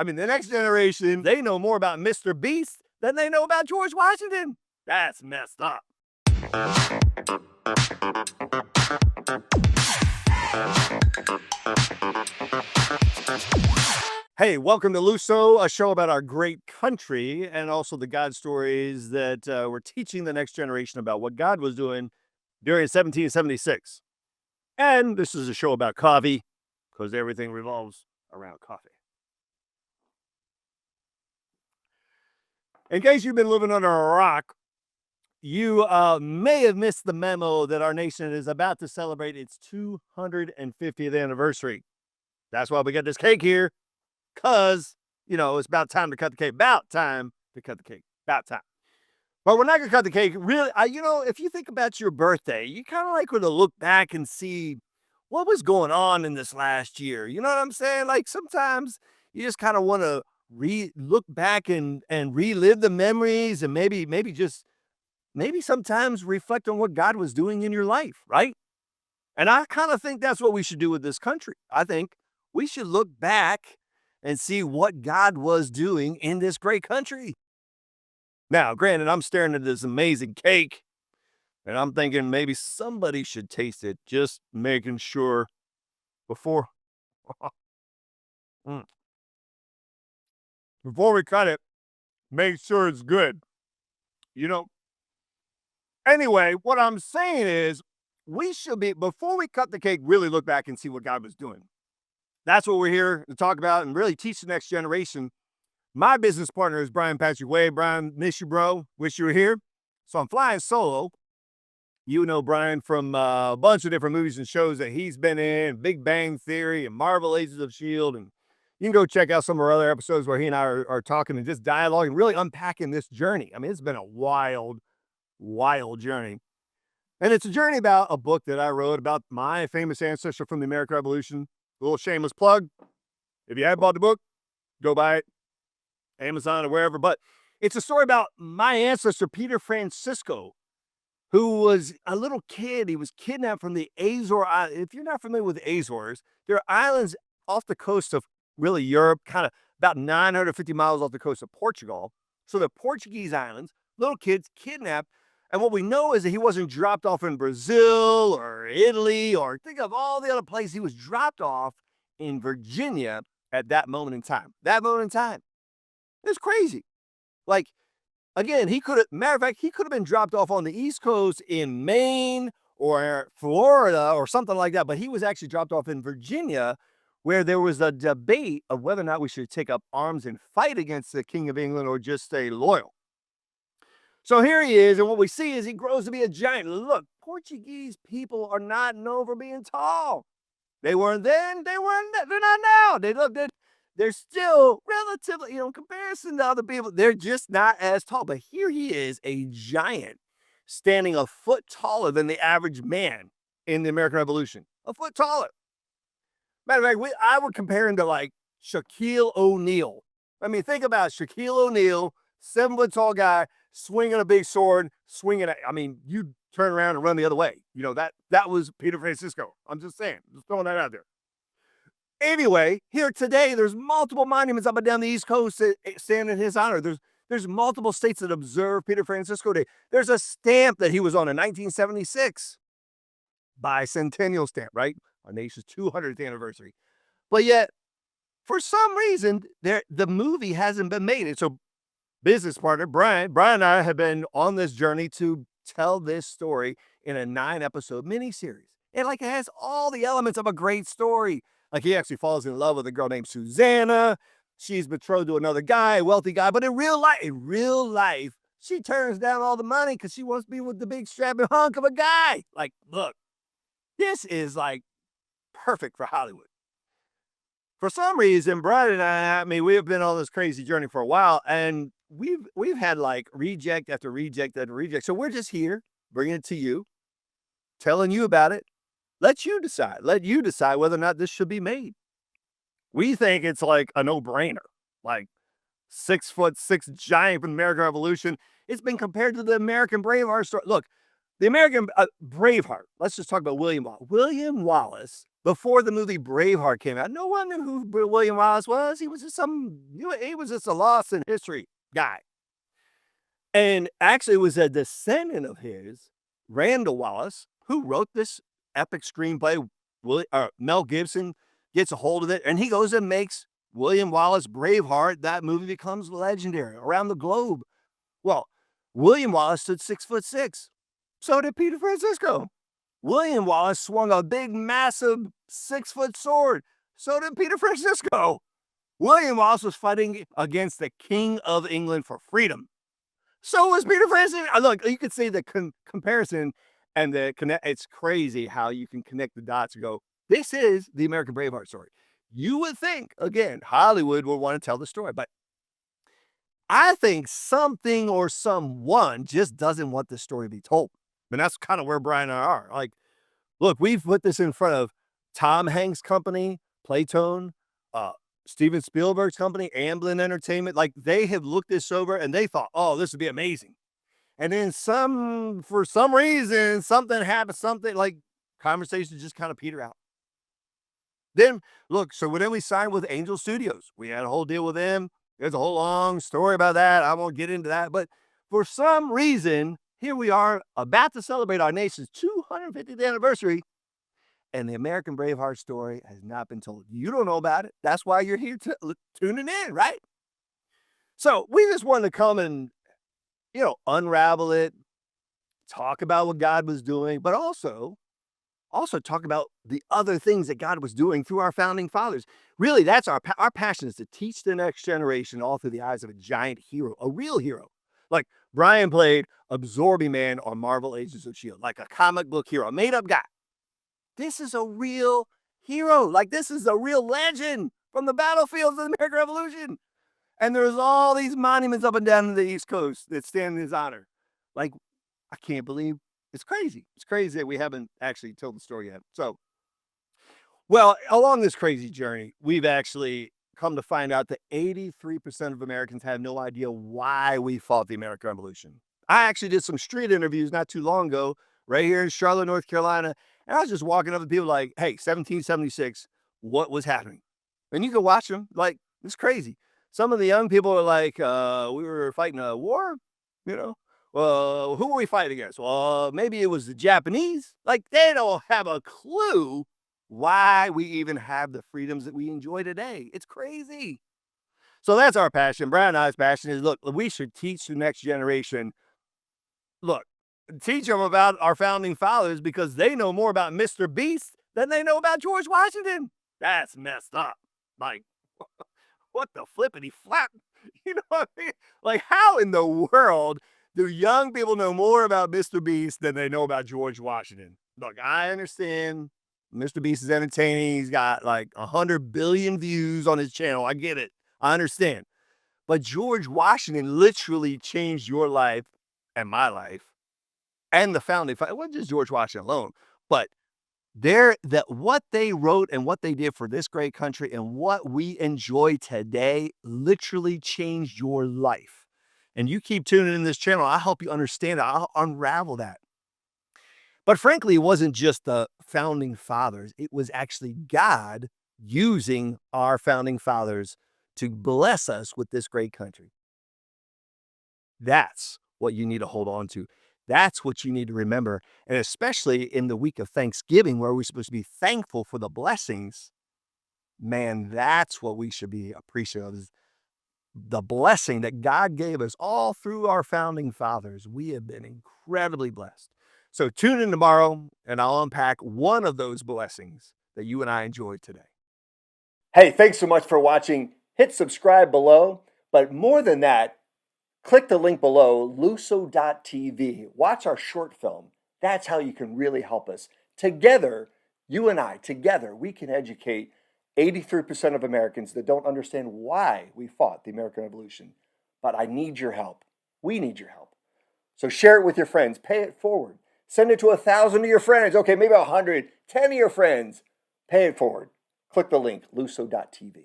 I mean, the next generation, they know more about Mr. Beast than they know about George Washington. That's messed up. Hey, welcome to Luso, a show about our great country and also the God stories that we're teaching the next generation about what God was doing during 1776. And this is a show about coffee because everything revolves around coffee. In case you've been living under a rock, you may have missed the memo that our nation is about to celebrate its 250th anniversary. That's why we got this cake here. Because, it's about time to cut the cake. About time to cut the cake. About time. But we're not going to cut the cake. Really, if you think about your birthday, you kind of like to look back and see what was going on in this last year. You know what I'm saying? Like sometimes you just kind of want to look back and relive the memories and maybe sometimes reflect on what God was doing in your life, right? And I kind of think that's what we should do with this country. I think we should look back and see what God was doing in this great country. Now, granted, I'm staring at this amazing cake, and I'm thinking maybe somebody should taste it, just making sure before before we cut it, make sure it's good. Anyway, what I'm saying is we should be, before we cut the cake, really look back and see what God was doing. That's what we're here to talk about and really teach the next generation. My business partner is Brian Patrick Wade. Brian, miss you, bro. Wish you were here. So I'm flying solo. You know Brian from a bunch of different movies and shows that he's been in, Big Bang Theory and Marvel Agents of S.H.I.E.L.D. And you can go check out some of our other episodes where he and I are talking and just dialogue and really unpacking this journey. I mean, it's been a wild, wild journey. And it's a journey about a book that I wrote about my famous ancestor from the American Revolution. A little shameless plug. If you haven't bought the book, go buy it. Amazon or wherever. But it's a story about my ancestor, Peter Francisco, who was a little kid. He was kidnapped from the Azores Islands. If you're not familiar with the Azores, they're islands off the coast of really Europe, kind of about 950 miles off the coast of Portugal. So the Portuguese islands, little kids kidnapped. And what we know is that he wasn't dropped off in Brazil or Italy or think of all the other places. He was dropped off in Virginia at that moment in time. That moment in time. It's crazy. Like, again, matter of fact, he could have been dropped off on the East Coast in Maine or Florida or something like that. But he was actually dropped off in Virginia where there was a debate of whether or not we should take up arms and fight against the King of England or just stay loyal. So here he is, and what we see is he grows to be a giant. Look, Portuguese people are not known for being tall. They weren't then, they're not now. They're still relatively, in comparison to other people, they're just not as tall. But here he is, a giant, standing a foot taller than the average man in the American Revolution. A foot taller. Matter of fact, I would compare him to like Shaquille O'Neal. I mean, think about Shaquille O'Neal, 7 foot tall guy, swinging a big sword, you turn around and run the other way. That was Peter Francisco. I'm just saying, just throwing that out there. Anyway, here today, there's multiple monuments up and down the East Coast that stand in his honor. There's multiple states that observe Peter Francisco Day. There's a stamp that he was on in 1976, bicentennial stamp, right? Our nation's 200th anniversary. But yet, for some reason, the movie hasn't been made. And so business partner, Brian and I have been on this journey to tell this story in a 9-episode miniseries. And it has all the elements of a great story. Like he actually falls in love with a girl named Susanna. She's betrothed to another guy, a wealthy guy. But in real life, she turns down all the money because she wants to be with the big strapping hunk of a guy. Like, look, this is like perfect for Hollywood. For some reason, Brian and I we have been on this crazy journey for a while, and we've had like reject after reject after reject. So we're just here bringing it to you, telling you about it. Let you decide whether or not this should be made. We think it's like a no-brainer. Like 6'6" giant from the American Revolution. It's been compared to the American Braveheart story. Look, the American Braveheart. Let's just talk about William Wallace. William Wallace Before the movie Braveheart came out, no one knew who William Wallace was. He was just he was just a lost in history guy. And actually, it was a descendant of his, Randall Wallace, who wrote this epic screenplay. Mel Gibson gets a hold of it, and he goes and makes William Wallace Braveheart. That movie becomes legendary around the globe. Well, William Wallace stood 6'6". So did Peter Francisco. William Wallace swung a big, massive 6-foot sword. So did Peter Francisco. William Wallace was fighting against the King of England for freedom. So was Peter Francisco. Look, you could see the comparison and the connect. It's crazy how you can connect the dots and go, this is the American Braveheart story. You would think, again, Hollywood would want to tell the story, but I think something or someone just doesn't want this story to be told. And that's kind of where Brian and I are. Like, look, we've put this in front of Tom Hanks' company, Playtone, uh, Steven Spielberg's company, Amblin Entertainment. Like, they have looked this over and they thought, oh, this would be amazing. And then for some reason, something happened, something like conversations just kind of peter out. Then, look, so then we signed with Angel Studios. We had a whole deal with them. There's a whole long story about that. I won't get into that. But for some reason, here we are about to celebrate our nation's 250th anniversary, and the American Braveheart story has not been told. You don't know about it. That's why you're here tuning in, right? So we just wanted to come and, unravel it, talk about what God was doing, but also talk about the other things that God was doing through our founding fathers. Really, that's our passion, is to teach the next generation all through the eyes of a giant hero, a real hero. Like Brian played Absorbing Man on Marvel Agents of S.H.I.E.L.D., like a comic book hero, a made-up guy. This is a real hero. Like, this is a real legend from the battlefields of the American Revolution. And there's all these monuments up and down the East Coast that stand in his honor. Like, I can't believe it's crazy. It's crazy that we haven't actually told the story yet. So, well, along this crazy journey, we've actually come to find out that 83% of Americans have no idea why we fought the American Revolution. I actually did some street interviews not too long ago, right here in Charlotte, North Carolina, and I was just walking up to people like, hey, 1776, what was happening? And you can watch them. Like, it's crazy. Some of the young people are like, we were fighting a war, you know? Well, who were we fighting against? Well, maybe it was the Japanese. Like, they don't have a clue why we even have the freedoms that we enjoy today. It's crazy. So that's our passion. Brian and I's passion is, look, we should teach the next generation. Look, teach them about our founding fathers, because they know more about Mr. Beast than they know about George Washington. That's messed up. Like, what the flippity flap? You know what I mean? Like, how in the world do young people know more about Mr. Beast than they know about George Washington? Look, I understand Mr. Beast is entertaining. He's got like 100 billion views on his channel. I get it. I understand. But George Washington literally changed your life and my life and the founding. It wasn't just George Washington alone, but what they wrote and what they did for this great country and what we enjoy today literally changed your life. And you keep tuning in this channel, I'll help you understand it. I'll unravel that. But frankly, it wasn't just the founding fathers. It was actually God using our founding fathers to bless us with this great country. That's what you need to hold on to. That's what you need to remember. And especially in the week of Thanksgiving, where we're supposed to be thankful for the blessings, man, that's what we should be appreciative of, is the blessing that God gave us all through our founding fathers. We have been incredibly blessed. So tune in tomorrow and I'll unpack one of those blessings that you and I enjoyed today. Hey, thanks so much for watching. Hit subscribe below. But more than that, click the link below, luso.tv. Watch our short film. That's how you can really help us. Together, you and I, together, we can educate 83% of Americans that don't understand why we fought the American Revolution. But I need your help. We need your help. So share it with your friends. Pay it forward. Send it to 1,000 of your friends. Okay, maybe 100, 10 of your friends. Pay it forward. Click the link, luso.tv.